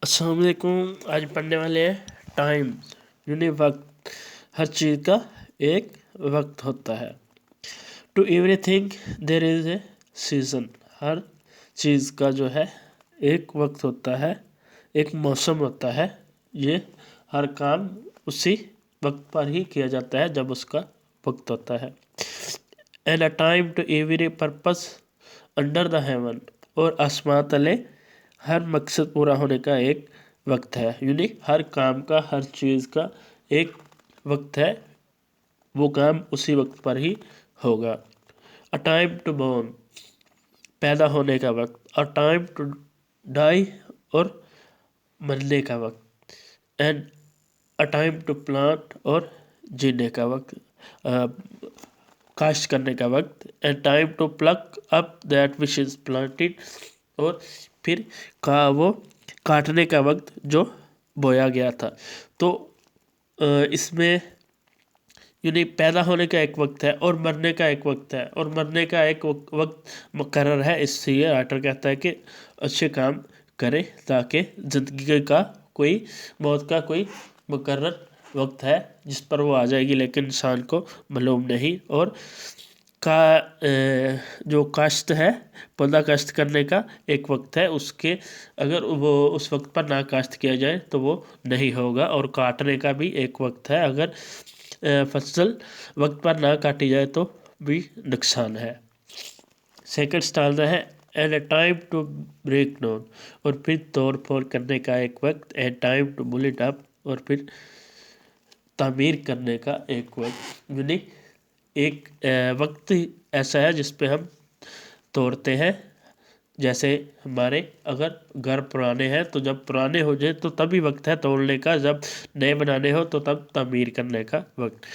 अस्सलाम वालेकुम। आज पढ़ने वाले हैं टाइम यानी वक्त। हर चीज़ का एक वक्त होता है। To everything there is a season. हर चीज़ का जो है एक वक्त होता है, एक मौसम होता है। ये हर काम उसी वक्त पर ही किया जाता है जब उसका वक्त होता है। And a time to every purpose under the heaven. और आसमान तले हर मकसद पूरा होने का एक वक्त है। यानी हर काम का, हर चीज़ का एक वक्त है, वो काम उसी वक्त पर ही होगा। अ टाइम टू बॉर्न, पैदा होने का वक्त। अ टाइम टू डाई, और मरने का वक्त। And a time to plant, और जीने का वक्त, काश्त करने का वक्त। And time to pluck up that which is planted, और फिर वो काटने का वक्त जो बोया गया था। तो इसमें यानी पैदा होने का एक वक्त है और मरने का एक वक्त है, और मरने का एक वक्त मुकर्रर है। इससे ये राइटर कहता है कि अच्छे काम करें ताकि ज़िंदगी का कोई, मौत का कोई मुकर्रर वक्त है जिस पर वो आ जाएगी, लेकिन इंसान को मालूम नहीं। और जो काश्त है, पौधा काश्त करने का एक वक्त है, उसके अगर वो उस वक्त पर ना काश्त किया जाए तो वो नहीं होगा। और काटने का भी एक वक्त है, अगर फसल वक्त पर ना काटी जाए तो भी नुकसान है। सेकंड स्टांजा है and a time to break down, और फिर तोड़ फोड़ करने का एक वक्त। And time to build it up, और फिर तामीर करने का एक वक्त। यानी एक वक्त ऐसा है जिस पे हम तोड़ते हैं। जैसे हमारे अगर घर पुराने हैं तो जब पुराने हो जाए तो तभी वक्त है तोड़ने का, जब नए बनाने हो तो तब तामीर करने का वक्त।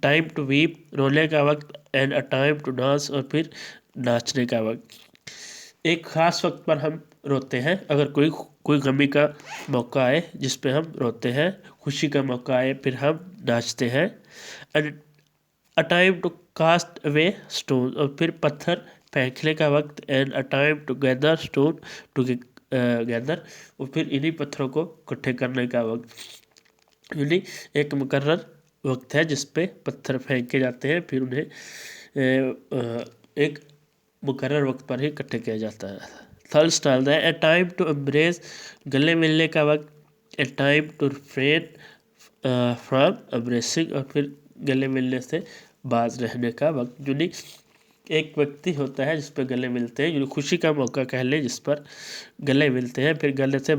टाइम टू वीप, रोने का वक्त। And a time to dance, और फिर नाचने का वक्त। एक ख़ास वक्त पर हम रोते हैं, अगर कोई गमी का मौका आए जिस पे हम रोते हैं, खुशी का मौका आए फिर हम नाचते हैं। And a time to cast away stone, और फिर पत्थर फेंकने का वक्त। And a time to gather stone together, और फिर इन्हीं पत्थरों को इकट्ठे करने का वक्त। यानी एक मुकर्रर वक्त है जिस पे पत्थर फेंके जाते हैं, फिर उन्हें एक मुकर्रर वक्त पर ही इकट्ठे किया जाता है। थर्ड स्टाइल है ए टाइम टू एम्ब्रेस, गले मिलने का वक्त। A time to refrain from embracing, और फिर गले मिलने से बाज रहने का वक्त। यानी एक व्यक्ति होता है जिस पर गले मिलते हैं, यानी खुशी का मौका कह ले, जिस पर गले मिलते हैं, फिर गले से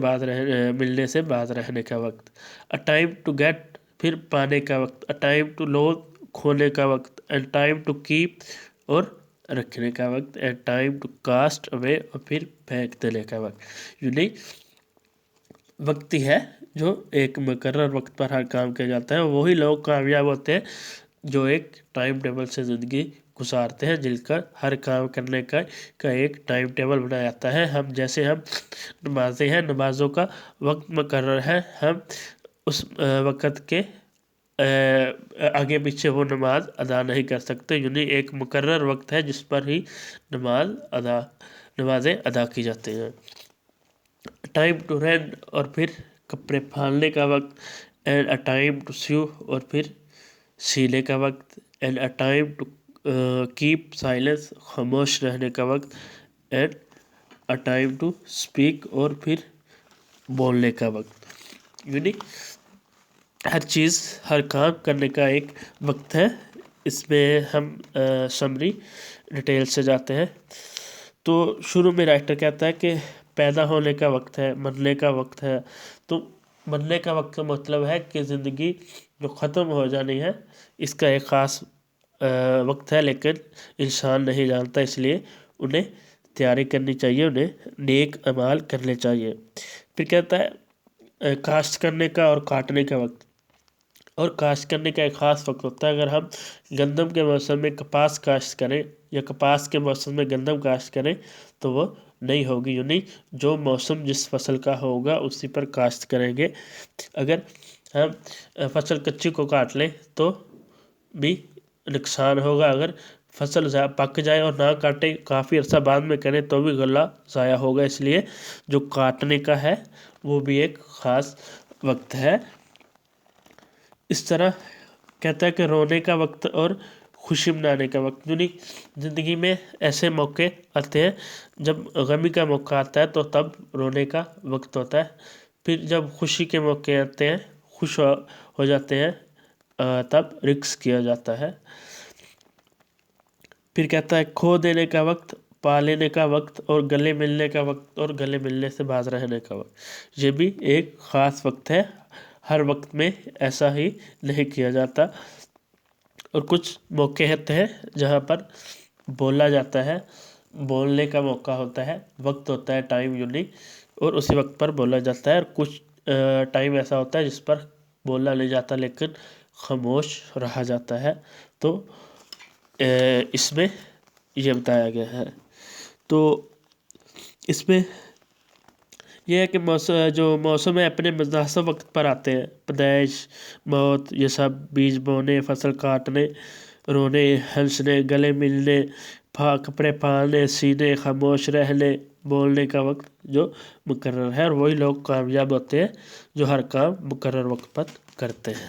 मिलने से बाज रहने का वक्त। अ टाइम टू गेट, फिर पाने का वक्त। अ टाइम टू लॉस, खोने का वक्त। एंड टाइम टू कीप, और रखने का वक्त। And time to cast away, और फिर फेंक देने का वक्त। यानी वक्त ही है जो एक मुकर्रर वक्त पर हर काम किया जाता है। वही लोग कामयाब होते हैं जो एक टाइम टेबल से ज़िंदगी गुजारते हैं, जिनका हर काम करने का एक टाइम टेबल बनाया जाता है। हम नमाजें हैं, नमाज़ों का वक्त मुकर्रर है, हम उस वक़्त के आगे पीछे वो नमाज अदा नहीं कर सकते। यानी एक मुकर्रर वक्त है जिस पर ही नमाजें अदा की जाती हैं। टाइम टू रन, और फिर कपड़े फाड़ने का वक्त। And a time to sew, और फिर सीने का वक्त। And a time to keep silence, खामोश रहने का वक्त। And a time to speak, और फिर बोलने का वक्त। यानी हर चीज़, हर काम करने का एक वक्त है। इसमें हम समरी डिटेल से जाते हैं। तो शुरू में राइटर कहता है कि पैदा होने का वक्त है, मरने का वक्त है। तो मरने का वक्त का मतलब है कि ज़िंदगी जो ख़त्म हो जानी है, इसका एक ख़ास वक्त है, लेकिन इंसान नहीं जानता, इसलिए उन्हें तैयारी करनी चाहिए, उन्हें नेक अमाल करने चाहिए। फिर कहता है काश्त करने का और काटने का वक्त। और काश्त करने का एक ख़ास वक्त होता है। अगर हम गंदम के मौसम में कपास काश्त करें, या कपास के मौसम में गंदम काश्त करें, तो वो नहीं होगी। यानी जो मौसम जिस फसल का होगा उसी पर काश्त करेंगे। अगर हम फसल कच्ची को काट लें तो भी नुकसान होगा, अगर फसल पक जाए और ना काटे, काफ़ी अर्सा बाद में करें तो भी गला ज़ाया होगा। इसलिए जो काटने का है वो भी एक ख़ास वक्त है। इस तरह कहता है कि रोने का वक्त और खुशी मनाने का वक्त, यानी ज़िंदगी में ऐसे मौके आते हैं जब गमी का मौका आता है तो तब रोने का वक्त होता है। फिर जब खुशी के मौके आते हैं, खुश हो जाते हैं, तब रिक्स किया जाता है। फिर कहता है खो देने का वक्त, पा लेने का वक्त और गले मिलने का वक्त और गले मिलने से बाज रहने का वक्त। ये भी एक ख़ास वक्त है, हर वक्त में ऐसा ही नहीं किया जाता। और कुछ मौके होते हैं जहाँ पर बोला जाता है, बोलने का मौका होता है, वक्त होता है, टाइम यूनिक, और उसी वक्त पर बोला जाता है। और कुछ टाइम ऐसा होता है जिस पर बोला नहीं जाता लेकिन खामोश रहा जाता है। तो इसमें ये बताया गया है। तो इसमें यह है कि मौसम है अपने मुनासिब वक्त पर आते हैं। पैदाइश, मौत, ये सब, बीज बोने, फसल काटने, रोने, हंसने, गले मिलने, कपड़े पहनने, सीने, खामोश रहने, बोलने का वक्त जो मुकर्रर है। और वही लोग कामयाब होते हैं जो हर काम मुकर्रर वक्त पर करते हैं।